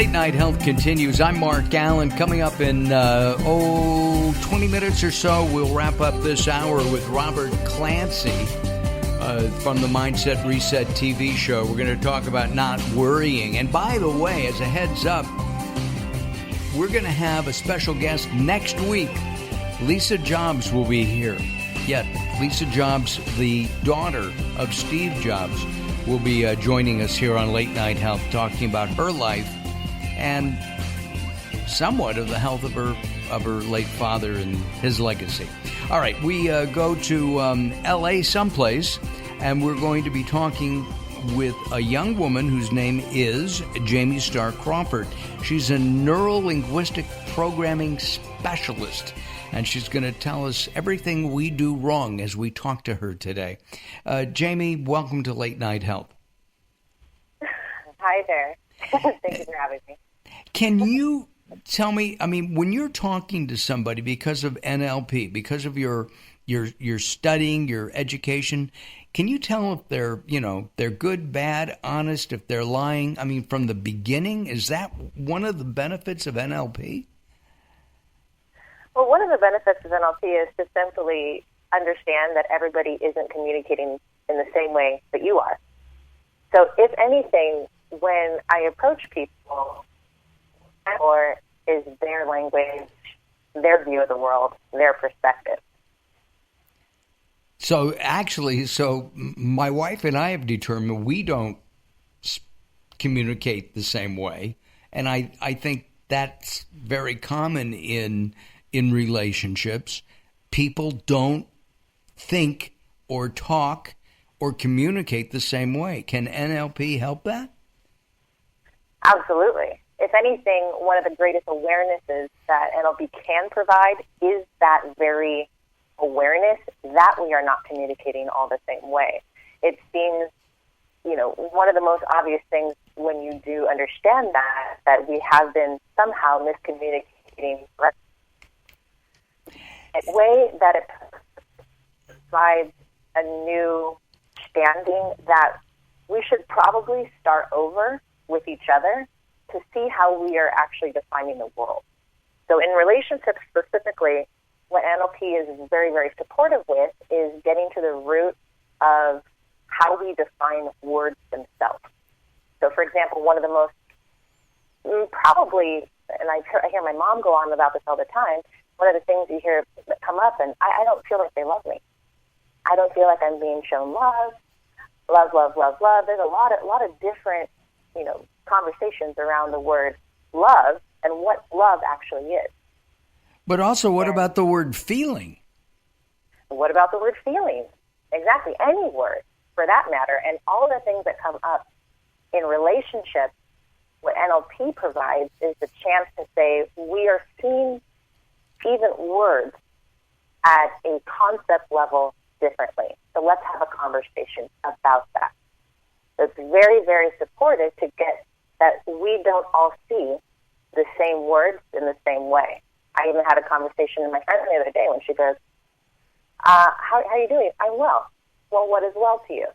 Late Night Health continues. I'm Mark Alyn. Coming up in, 20 minutes or so, we'll wrap up this hour with Robert Clancy from the Mindset Reset TV show. We're going to talk about not worrying. And by the way, as a heads up, we're going to have a special guest next week. Lisa Jobs will be here. Yeah, Lisa Jobs, the daughter of Steve Jobs, will be joining us here on Late Night Health, talking about her life and somewhat of the health of her late father and his legacy. All right, we go to L.A. someplace, and we're going to be talking with a young woman whose name is Jamie Starr Crawford. She's a neuro-linguistic programming specialist, and she's going to tell us everything we do wrong as we talk to her today. Jamie, welcome to Late Night Health. Hi there. Thank you for having me. Can you tell me, I mean, when you're talking to somebody because of NLP, because of your studying, your education, can you tell if they're good, bad, honest, if they're lying? I mean, from the beginning, is that one of the benefits of NLP? Well, one of the benefits of NLP is to simply understand that everybody isn't communicating in the same way that you are. So if anything, when I approach people, or is their language, their view of the world, their perspective. So actually, my wife and I have determined we don't communicate the same way. And I think that's very common in relationships. People don't think or talk or communicate the same way. Can NLP help that? Absolutely. If anything, one of the greatest awarenesses that NLP can provide is that very awareness that we are not communicating all the same way. It seems, one of the most obvious things when you do understand that we have been somehow miscommunicating. A way that it provides a new standing that we should probably start over with each other to see how we are actually defining the world. So in relationships specifically, what NLP is very, very supportive with is getting to the root of how we define words themselves. So, for example, one of the most probably, and I hear my mom go on about this all the time, one of the things you hear that come up, and I don't feel like they love me. I don't feel like I'm being shown love. Love, love, love, love. There's a lot of different, conversations around the word love and what love actually is. But also, what about the word feeling? What about the word feeling? Exactly. Any word, for that matter. And all the things that come up in relationships, what NLP provides is the chance to say, we are seeing even words at a concept level differently. So let's have a conversation about that. So it's very, very supportive to get that we don't all see the same words in the same way. I even had a conversation with my friend the other day when she goes, how are you doing? I'm well. Well, what is well to you?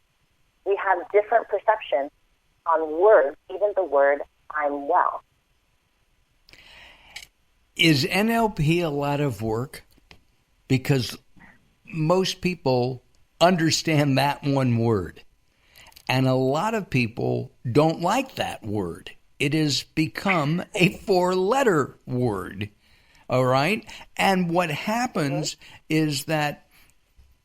We have different perceptions on words, even the word I'm well. Is NLP a lot of work? Because most people understand that one word. And a lot of people don't like that word. It has become a 4-letter word. All right? And what happens is that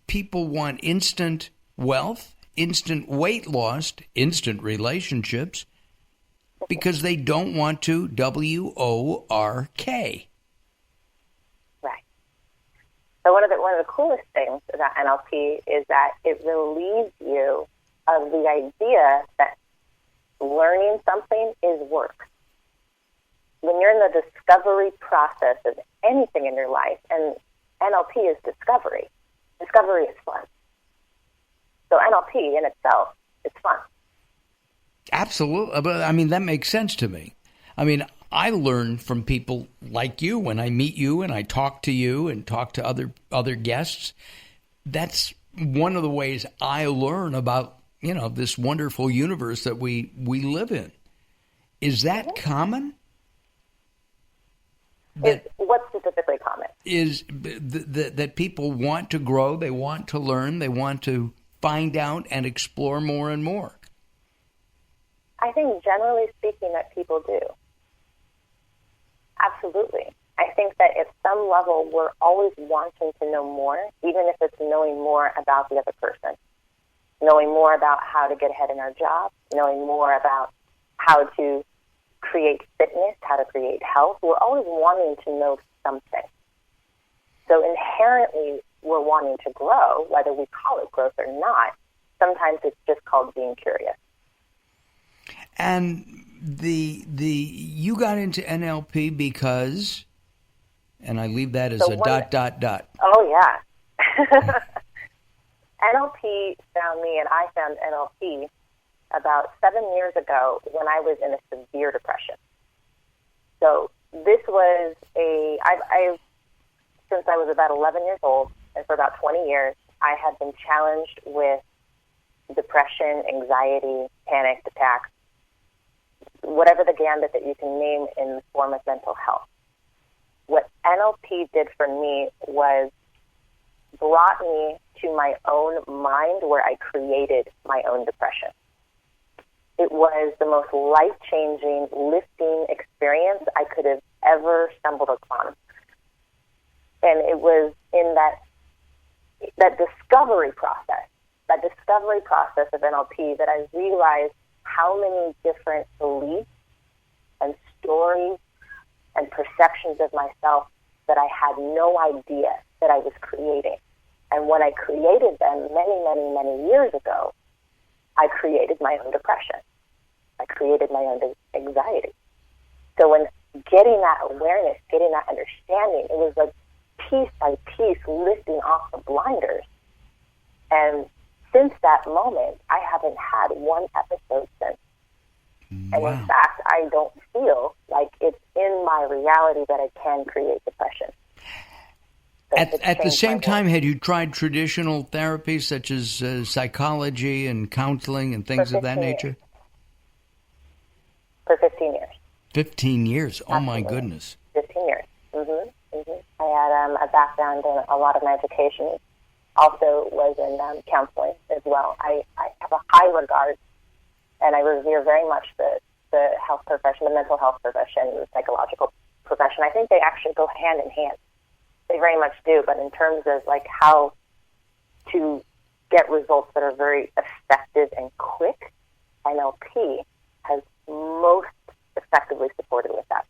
people want instant wealth, instant weight loss, instant relationships, because they don't want to WORK. Right. So one of the coolest things about NLP is that it relieves you of the idea that learning something is work. When you're in the discovery process of anything in your life, and NLP is discovery is fun. So NLP in itself is fun. Absolutely. But I mean, that makes sense to me. I mean, I learn from people like you when I meet you and I talk to you and talk to other guests. That's one of the ways I learn about, this wonderful universe that we live in, Is that common? What's specifically common? Is that people want to grow, they want to learn, they want to find out and explore more and more? I think generally speaking that people do. Absolutely. I think that at some level we're always wanting to know more, even if it's knowing more about the other person, knowing more about how to get ahead in our job, knowing more about how to create fitness, how to create health. We're always wanting to know something. So inherently we're wanting to grow, whether we call it growth or not. Sometimes it's just called being curious. And you got into NLP because, and I leave that as So a ... Oh, yeah. NLP found me, and I found NLP about 7 years ago when I was in a severe depression. So this was since I was about 11 years old, and for about 20 years, I had been challenged with depression, anxiety, panic attacks, whatever the gambit that you can name in the form of mental health. What NLP did for me was brought me to my own mind where I created my own depression. It was the most life-changing, lifting experience I could have ever stumbled upon. And it was in that discovery process of NLP that I realized how many different beliefs and stories and perceptions of myself that I had no idea that I was creating. And when I created them many, many, many years ago, I created my own depression. I created my own anxiety. So when getting that awareness, getting that understanding, it was like piece by piece lifting off the blinders. And since that moment, I haven't had one episode since. And in fact, I don't feel like it's in my reality that I can create depression. So at the same time, had you tried traditional therapies such as psychology and counseling and things of that nature? For 15 years. 15 years? Oh, Absolutely. my goodness. 15 years. I had a background in a lot of my education. Also was in counseling as well. I have a high regard, and I revere very much the health profession, the mental health profession, the psychological profession. I think they actually go hand in hand. They very much do, but in terms of like how to get results that are very effective and quick, NLP has most effectively supported with that,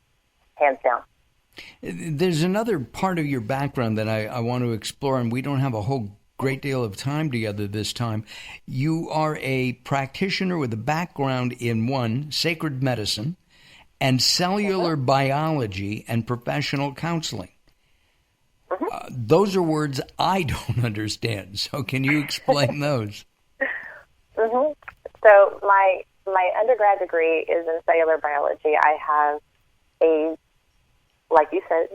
hands down. There's another part of your background that I want to explore, and we don't have a whole great deal of time together this time. You are a practitioner with a background in sacred medicine and cellular biology and professional counseling. Those are words I don't understand, so can you explain those? So my undergrad degree is in cellular biology. I have like you said,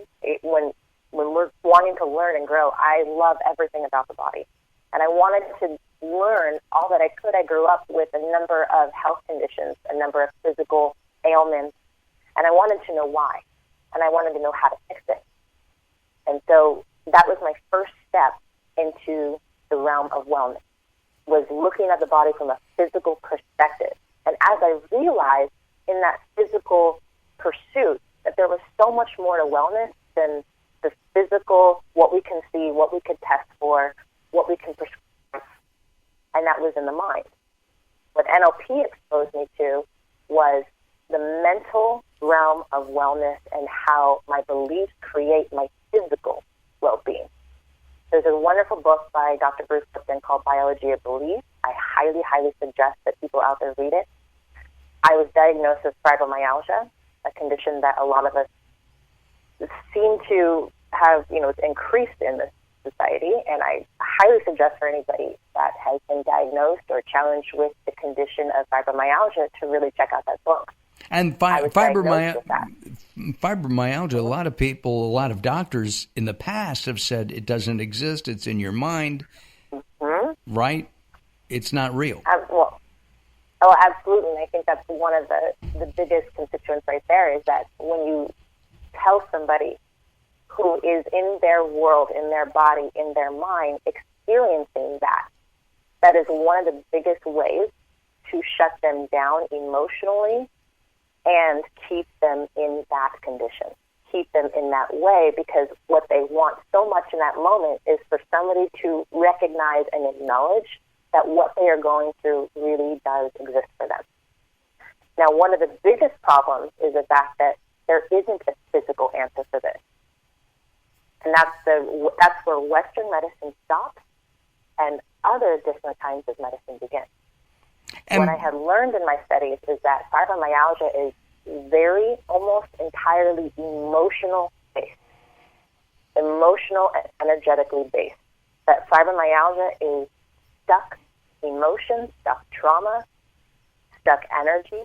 when we're wanting to learn and grow, I love everything about the body. And I wanted to learn all that I could. I grew up with a number of health conditions, a number of physical ailments, and I wanted to know why. And I wanted to know how to fix it. And so that was my first step into the realm of wellness, was looking at the body from a physical perspective. And as I realized in that physical pursuit that there was so much more to wellness than the physical, what we can see, what we could test for, what we can prescribe, and that was in the mind. What NLP exposed me to was the mental realm of wellness and how my beliefs create my physical well-being. There's a wonderful book by Dr. Bruce Lipton called Biology of Belief. I highly, highly suggest that people out there read it. I was diagnosed with fibromyalgia, a condition that a lot of us seem to have, it's increased in this society, and I highly suggest for anybody that has been diagnosed or challenged with the condition of fibromyalgia to really check out that book. And fibromyalgia, a lot of people, a lot of doctors in the past have said it doesn't exist, it's in your mind, right? It's not real. Oh, absolutely. And I think that's one of the biggest constituents right there is that when you tell somebody who is in their world, in their body, in their mind, experiencing that is one of the biggest ways to shut them down emotionally and keep them in that condition, keep them in that way, because what they want so much in that moment is for somebody to recognize and acknowledge that what they are going through really does exist for them. Now, one of the biggest problems is the fact that there isn't a physical answer for this. And that's where Western medicine stops and other different kinds of medicine begin. And what I had learned in my studies is that fibromyalgia is very, almost entirely emotional-based, emotional and energetically based. That fibromyalgia is stuck emotion, stuck trauma, stuck energy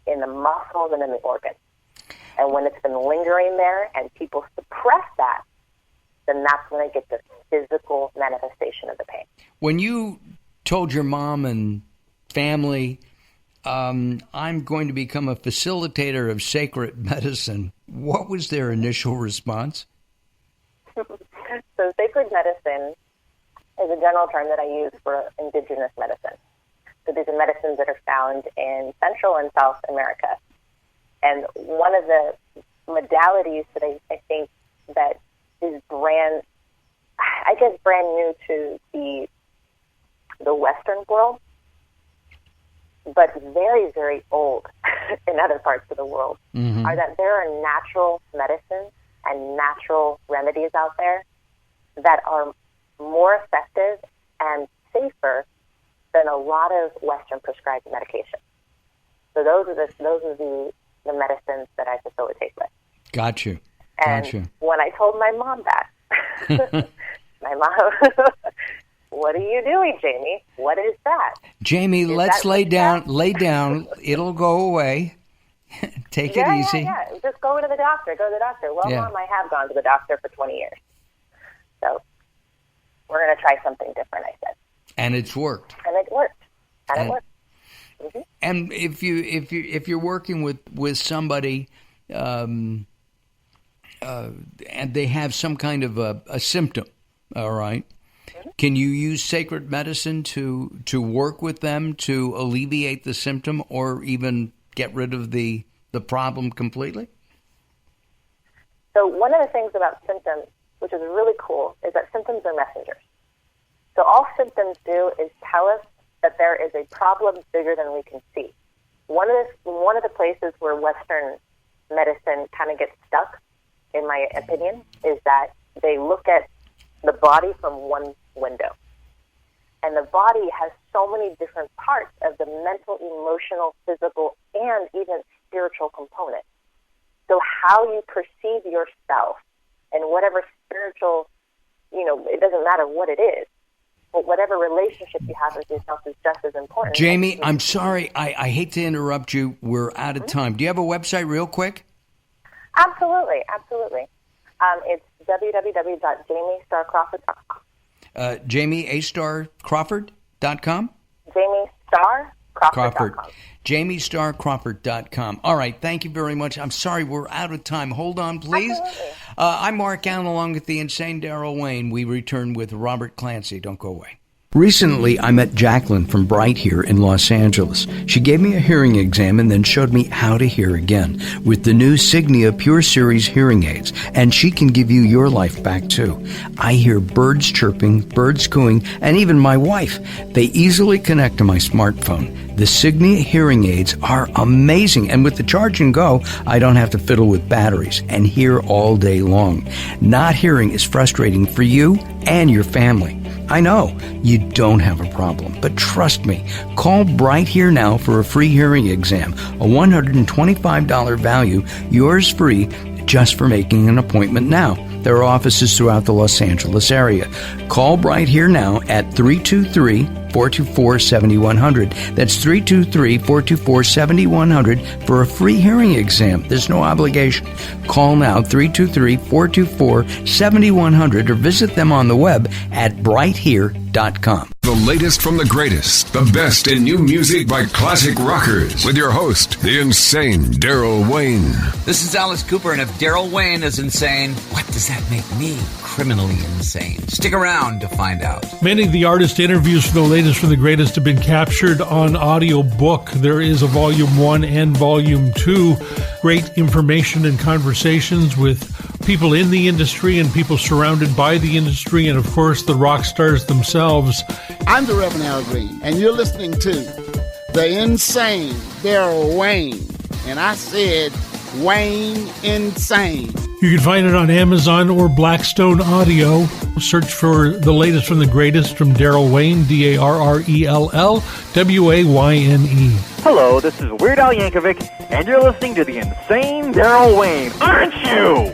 in the muscles and in the organs. And when it's been lingering there and people suppress that, then that's when I get the physical manifestation of the pain. When you told your mom and family, I'm going to become a facilitator of sacred medicine, what was their initial response? So sacred medicine is a general term that I use for indigenous medicine. So these are medicines that are found in Central and South America. And one of the modalities that I think that is brand new to the Western world, but very, very old in other parts of the world, are that there are natural medicines and natural remedies out there that are more effective and safer than a lot of Western prescribed medication. So those are the medicines that I facilitate with. Got you. And when I told my mom that, my mom, what are you doing, Jamie? What is that? Jamie, let's lay down. It'll go away. Take it easy. Yeah. Just go to the doctor. Well, Mom, I have gone to the doctor for 20 years. So we're going to try something different, I said. And it's worked. And it worked. Mm-hmm. And if you're working with somebody, and they have some kind of a symptom, all right, can you use sacred medicine to work with them to alleviate the symptom or even get rid of the problem completely? So one of the things about symptoms, which is really cool, is that symptoms are messengers. So all symptoms do is tell us that there is a problem bigger than we can see. One of the places where Western medicine kind of gets stuck, in my opinion, is that they look at the body from one window. And the body has so many different parts of the mental, emotional, physical, and even spiritual component. So how you perceive yourself and whatever spiritual, it doesn't matter what it is, but whatever relationship you have with yourself is just as important. Jamie, I'm sorry. I hate to interrupt you. We're out of time. Do you have a website real quick? Absolutely. It's www.jamiestarcrawford.com. JamieStarCrawford.com? JamieStarCrawford.com. JamieStarCrawford.com. All right. Thank you very much. I'm sorry. We're out of time. Hold on, please. Absolutely. I'm Mark Alyn along with the insane Daryl Wayne. We return with Robert Clancy. Don't go away. Recently, I met Jacqueline from Bright here in Los Angeles. She gave me a hearing exam and then showed me how to hear again with the new Signia Pure Series hearing aids, and she can give you your life back too. I hear birds chirping, birds cooing, and even my wife. They easily connect to my smartphone. The Signia hearing aids are amazing, and with the charge and go, I don't have to fiddle with batteries and hear all day long. Not hearing is frustrating for you and your family. I know you don't have a problem, but trust me, call Bright Here now for a free hearing exam, a $125 value, yours free, just for making an appointment now. There are offices throughout the Los Angeles area. Call Bright Here now at 323-424-7100. That's 323-424-7100 for a free hearing exam. There's no obligation. Call now, 323-424-7100, or visit them on the web at brighthere.com. latest from the greatest, the best in new music by classic rockers, with your host, the insane Daryl Wayne. This is Alice Cooper, and if Daryl Wayne is insane, what does that make me? Criminally insane. Stick around to find out. Many of the artist interviews for the latest from the greatest have been captured on audiobook. There is a Volume 1 and Volume 2. Great information and conversations with people in the industry and people surrounded by the industry, and of course the rock stars themselves. I'm the Reverend Al Green, and you're listening to the insane Daryl Wayne. And I said Wayne Insane. You can find it on Amazon or Blackstone Audio. Search for the latest from the greatest from Daryl Wayne, Darrell Wayne. Hello, this is Weird Al Yankovic, and you're listening to the insane Daryl Wayne, aren't you?